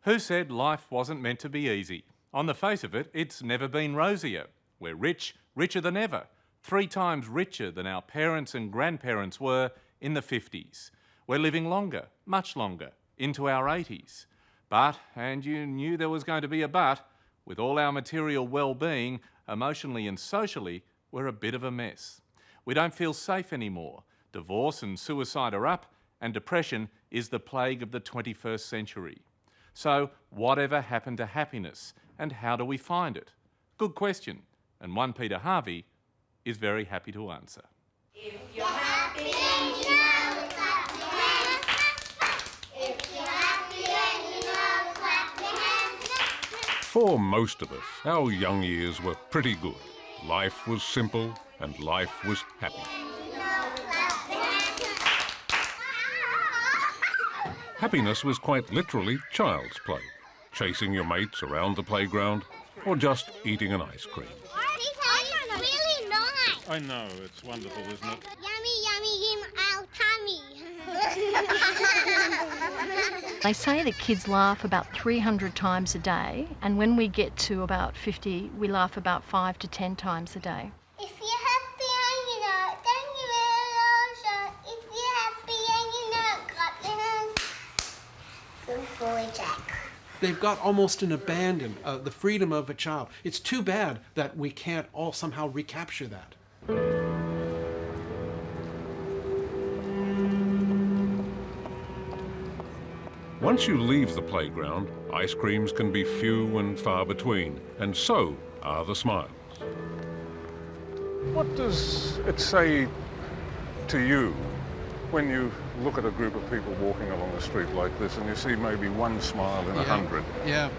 Who said life wasn't meant to be easy? On the face of it, it's never been rosier. We're rich, richer than ever, 3 times richer than our parents and grandparents were in the 50s. We're living longer, much longer, into our 80s. But, and you knew there was going to be a but, with all our material well-being, emotionally and socially, we're a bit of a mess. We don't feel safe anymore. Divorce and suicide are up, and depression is the plague of the 21st century. So, whatever happened to happiness, and how do we find it? Good question, and one Peter Harvey is very happy to answer. If you're happy and you know, clap your hands. If you're happy and you know, clap your hands. For most of us, our young years were pretty good. Life was simple and life was happy. Happiness was quite literally child's play, chasing your mates around the playground or just eating an ice cream. It's really nice. I know, it's wonderful, isn't it? Yummy, yummy in our tummy. They say that kids laugh about 300 times a day, and when we get to about 50, we laugh about 5 to 10 times a day. If you're happy and you know, then you will also. If you're happy and you know, clap your hands. Good boy, Jack. They've got almost an abandon the freedom of a child. It's too bad that we can't all somehow recapture that. Once you leave the playground, ice creams can be few and far between, and so are the smiles. What does it say to you when you look at a group of people walking along the street like this and you see maybe one smile in 100? Yeah.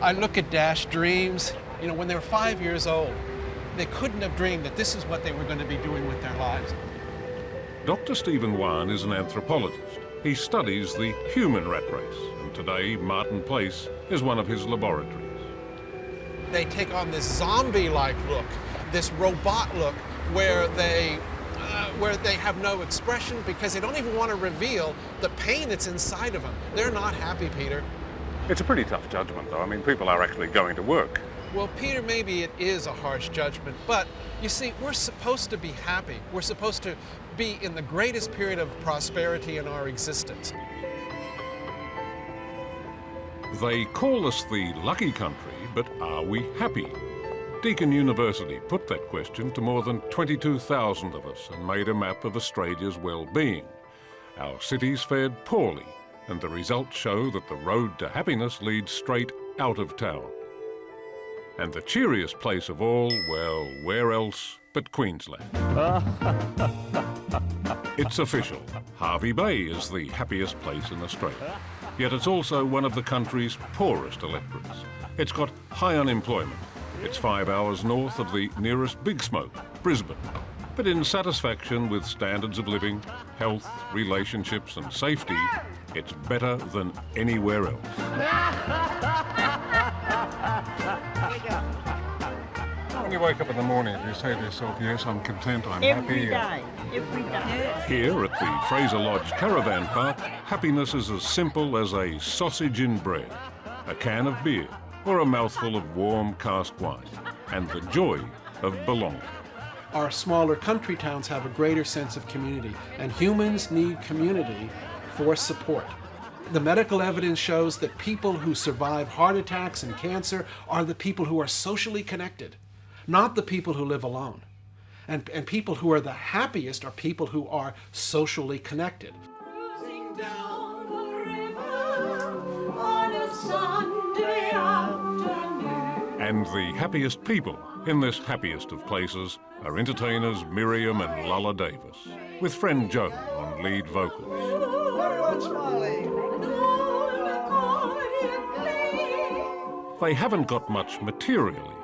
I look at Dash Dreams. You know, when they were 5 years old, they couldn't have dreamed that this is what they were going to be doing with their lives. Dr. Stephen Wan is an anthropologist. He studies the human rat race, and today Martin Place is one of his laboratories. They take on this zombie-like look, this robot look, where they have no expression because they don't even want to reveal the pain that's inside of them. They're not happy, Peter. It's a pretty tough judgment, though. I mean, people are actually going to work. Well, Peter, maybe it is a harsh judgment, but you see, we're supposed to be happy. We're supposed to be in the greatest period of prosperity in our existence. They call us the lucky country, but are we happy? Deakin University put that question to more than 22,000 of us and made a map of Australia's well-being. Our cities fared poorly, and the results show that the road to happiness leads straight out of town. And the cheeriest place of all, well, where else but Queensland? It's official. Hervey Bay is the happiest place in Australia. Yet it's also one of the country's poorest electorates. It's got high unemployment. It's 5 hours north of the nearest big smoke, Brisbane. But in satisfaction with standards of living, health, relationships and safety, it's better than anywhere else. When you wake up in the morning, you say to yourself, yes, I'm content, I'm happy. Every day. Here at the Fraser Lodge Caravan Park, happiness is as simple as a sausage in bread, a can of beer, or a mouthful of warm cask wine, and the joy of belonging. Our smaller country towns have a greater sense of community, and humans need community for support. The medical evidence shows that people who survive heart attacks and cancer are the people who are socially connected, not the people who live alone. And people who are the happiest are people who are socially connected. Cruising down the river on a Sunday afternoon. And the happiest people in this happiest of places are entertainers Miriam and Lulla Davis, with friend Joe on lead vocals. They haven't got much materially,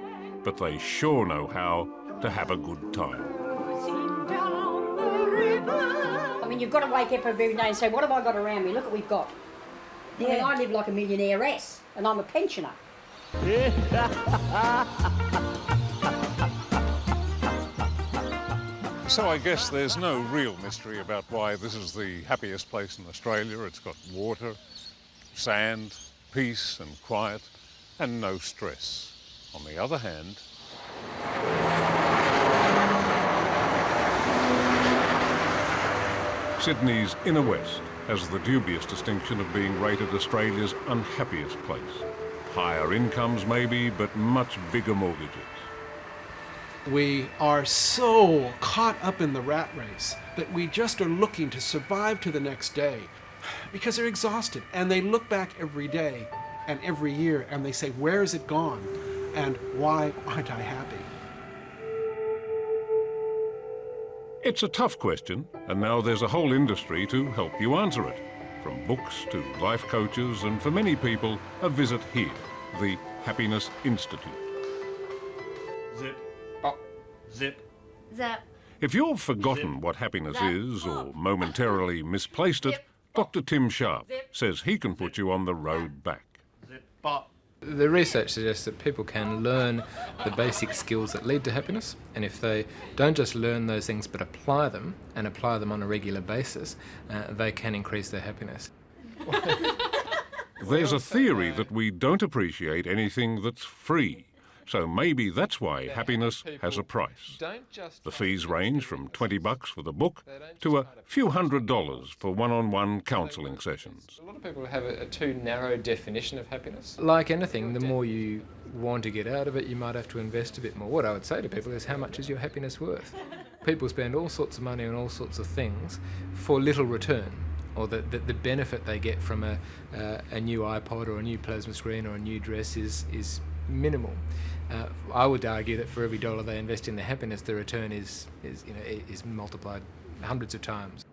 but they sure know how to have a good time. I mean, you've got to wake up every day and say, what have I got around me? Look what we've got. I mean, I live like a millionairess, and I'm a pensioner. So I guess there's no real mystery about why this is the happiest place in Australia. It's got water, sand, peace and quiet and no stress. On the other hand, Sydney's inner west has the dubious distinction of being rated Australia's unhappiest place. Higher incomes maybe, but much bigger mortgages. We are so caught up in the rat race that we just are looking to survive to the next day because they're exhausted, and they look back every day and every year and they say, where is it gone and why aren't I happy? It's a tough question, and now there's a whole industry to help you answer it. From books to life coaches, and for many people, a visit here, the Happiness Institute. Zip. Oh. Zip. Zap. If you've forgotten what happiness is or momentarily misplaced it, Dr. Tim Sharp says he can put you on the road back. Zip. Bop. The research suggests that people can learn the basic skills that lead to happiness, and if they don't just learn those things but apply them, and apply them on a regular basis, they can increase their happiness. There's a theory that we don't appreciate anything that's free, so maybe that's why happiness has a price. The fees range from $20 for the book to a few $100s for one-on-one counselling sessions. A lot of people have a too narrow definition of happiness. Like anything, the more you want to get out of it, you might have to invest a bit more. What I would say to people is, how much is your happiness worth? People spend all sorts of money on all sorts of things for little return, or the benefit they get from a new iPod or a new plasma screen or a new dress is minimal. I would argue that for every dollar they invest in their happiness, the return is multiplied hundreds of times.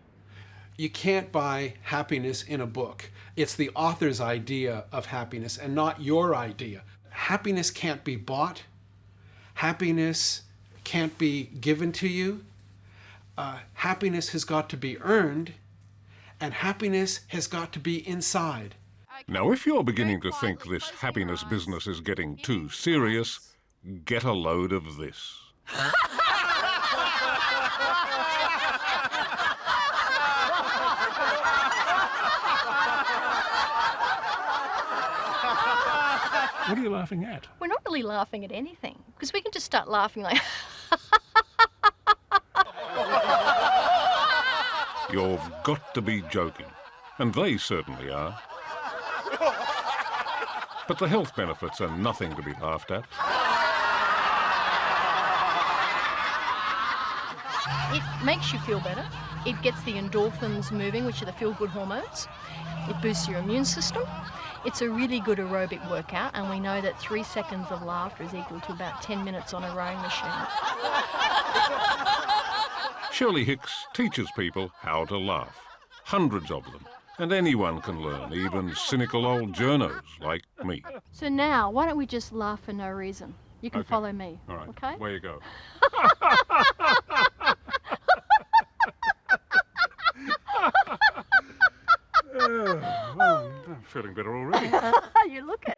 You can't buy happiness in a book. It's the author's idea of happiness and not your idea. Happiness can't be bought. Happiness can't be given to you. Happiness has got to be earned, and happiness has got to be inside. Now, if you're beginning to think this happiness business is getting too serious, get a load of this. what are you laughing at? We're not really laughing at anything, because we can just start laughing like... You've got to be joking, and they certainly are. But the health benefits are nothing to be laughed at. It makes you feel better. It gets the endorphins moving, which are the feel-good hormones. It boosts your immune system. It's a really good aerobic workout, and we know that 3 seconds of laughter is equal to about 10 minutes on a rowing machine. Shirley Hicks teaches people how to laugh. Hundreds of them. And anyone can learn, even cynical old journos like me. So now, why don't we just laugh for no reason? You can follow me, All right, okay? where you go. Well, I'm feeling better already. You look it.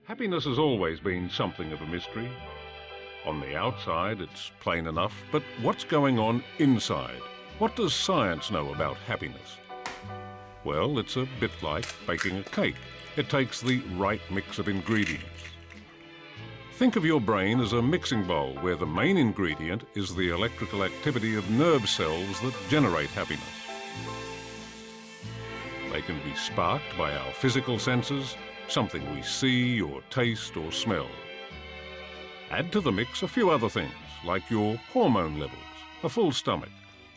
Happiness has always been something of a mystery. On the outside, it's plain enough, but what's going on inside? What does science know about happiness? Well, it's a bit like baking a cake. It takes the right mix of ingredients. Think of your brain as a mixing bowl where the main ingredient is the electrical activity of nerve cells that generate happiness. They can be sparked by our physical senses, something we see or taste or smell. Add to the mix a few other things, like your hormone levels, a full stomach,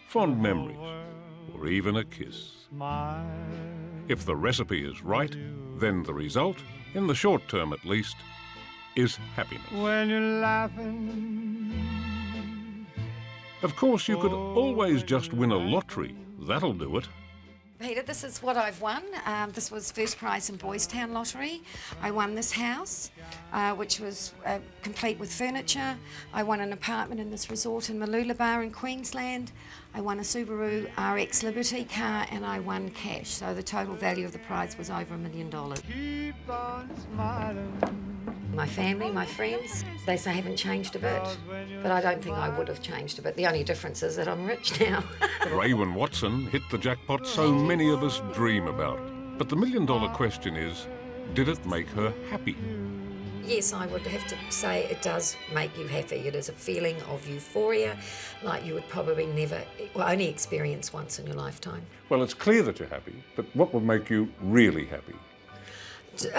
fond memories, or even a kiss. If the recipe is right, then the result, in the short term at least, is happiness. When you're laughing. Of course, you could always just win a lottery. That'll do it. Peter, this is what I've won. This was first prize in Boys Town Lottery. I won this house, which was complete with furniture. I won an apartment in this resort in Mooloolaba in Queensland. I won a Subaru RX Liberty car, and I won cash. So the total value of the prize was over $1 million. Keep on smiling. My family, my friends, they say I haven't changed a bit, but I don't think I would have changed a bit. The only difference is that I'm rich now. Raywin Watson hit the jackpot so many of us dream about. But the million-dollar question is, did it make her happy? Yes, I would have to say it does make you happy. It is a feeling of euphoria like you would probably only experience once in your lifetime. Well, it's clear that you're happy, but what would make you really happy? To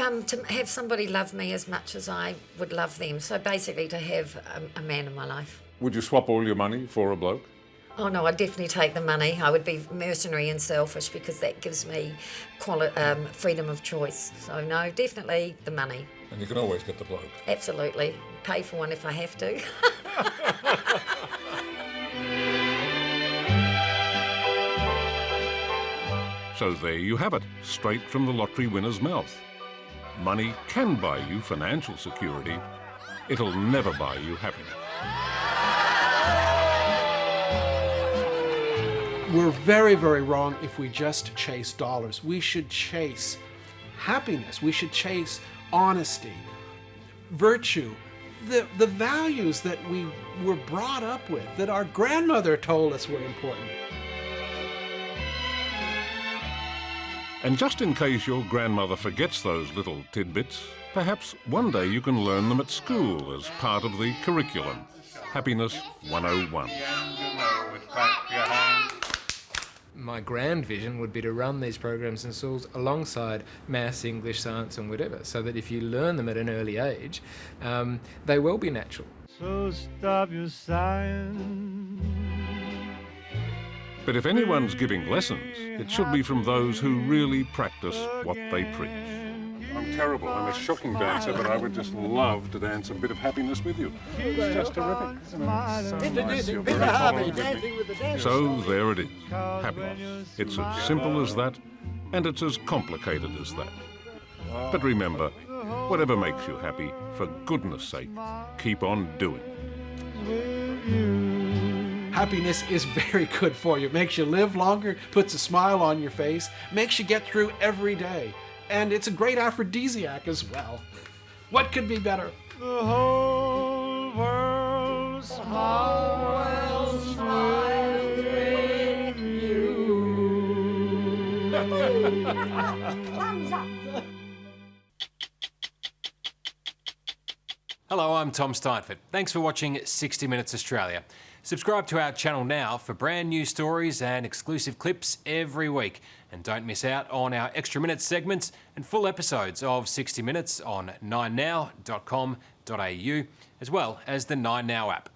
have somebody love me as much as I would love them. So basically to have a man in my life. Would you swap all your money for a bloke? Oh no, I'd definitely take the money. I would be mercenary and selfish because that gives me freedom of choice. So no, definitely the money. And you can always get the bloke. Absolutely. Pay for one if I have to. So there you have it, straight from the lottery winner's mouth. Money can buy you financial security. It'll never buy you happiness. We're very, very wrong if we just chase dollars. We should chase happiness. We should chase honesty, virtue, the values that we were brought up with, that our grandmother told us were important. And just in case your grandmother forgets those little tidbits, perhaps one day you can learn them at school as part of the curriculum. Happiness 101. My grand vision would be to run these programs in schools alongside maths, English, science and whatever, so that if you learn them at an early age, they will be natural. So stop your sighing. But if anyone's giving lessons, it should be from those who really practice what they preach. I'm terrible. I'm a shocking dancer, but I would just love to dance a bit of happiness with you. It's just terrific. So nice. You're very tolerant with me. So there it is, happiness. It's as simple as that, and it's as complicated as that. But remember, whatever makes you happy, for goodness sake, keep on doing it. Happiness is very good for you. It makes you live longer, puts a smile on your face, makes you get through every day. And it's a great aphrodisiac as well. What could be better? The whole world smiles with you. Thumbs up. Hello, I'm Tom Steinfort. Thanks for watching 60 Minutes Australia. Subscribe to our channel now for brand new stories and exclusive clips every week. And don't miss out on our Extra Minutes segments and full episodes of 60 Minutes on 9now.com.au, as well as the 9Now app.